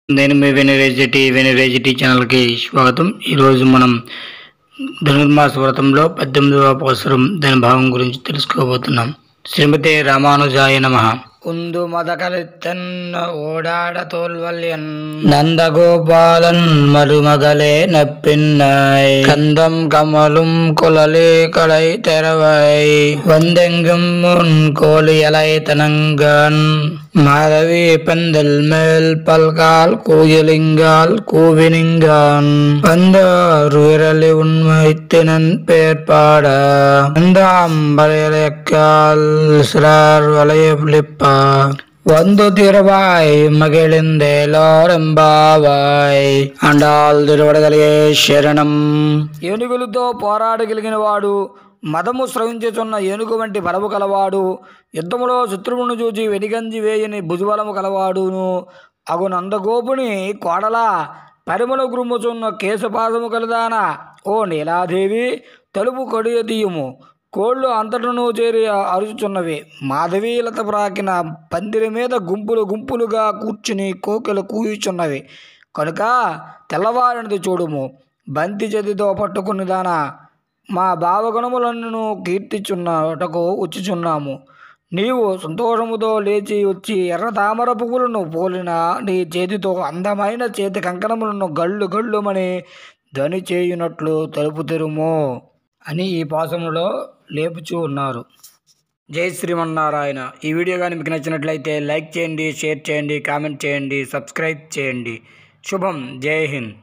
నేను మీ వెనురేజిటీ ఛానల్కి స్వాగతం. ఈరోజు మనం ధనుర్మాస వ్రతంలో 18వ అవసరం దాని భావం గురించి తెలుసుకోబోతున్నాం. శ్రీమతే రామానుజాయ నమః. உந்து மதகலித்தன் ஓடாட தோல்வல்யன் நந்தகோபாலன் மருமகளே நப்பின்னாய் கந்தம் கமலும் குழலே கடை தெரவை வந்தெங்கும் முன் கோழியலை தனங்கன் மாதவி பந்தல் மேல் பல்கால் கூயலிங்கால் கூவினிங்கான் வந்தார் விரலி உண்மைத்தினன் பேர்பாட வந்தாம் வளையலைக்கால் சிறார் வளையலிப்ப వందు తిరువాయ్ మగిళిందేలోరెంబావాయ్ అండాల్ తిరువడగలిగే శరణం. ఏనుగులతో పోరాడగలిగిన వాడు, మదము స్రవించుచున్న ఏనుగు వంటి బలము కలవాడు, యుద్ధములో శత్రువును చూచి వెనిగంజి వేయని భుజబలము కలవాడును అగు నందగోపుని కోడల పరిమళ గురుముచున్న కేశపాదము కలదాన ఓ నీలాదేవి తలుపు కొడియ తీయుము. కోళ్ళు అంతటను చేరి అరుచుచున్నవి. మాధవీలత ప్రాకిన పందిరి మీద గుంపులు గుంపులుగా కూర్చుని కోకిలు కూయుచున్నవి కనుక తెల్లవారినది చూడుము. బంతి చేతితో పట్టుకుని దాన మా భావగుణములను కీర్తిచున్నటకు వచ్చుచున్నాము. నీవు సంతోషముతో లేచి వచ్చి ఎర్ర తామర పువ్వులను పోలిన నీ చేతితో అందమైన చేతి కంకణములను గళ్ళు గళ్ళుమని ధ్వని చేయునట్లు తలుపు తెరుము అని ఈ పాసములో లేపుచూ ఉన్నారు. జై శ్రీమన్నారాయణ. ఈ వీడియో కానీ మీకు నచ్చినట్లయితే లైక్ చేయండి, షేర్ చేయండి, కామెంట్ చేయండి, సబ్స్క్రైబ్ చేయండి. శుభం. జై హింద్.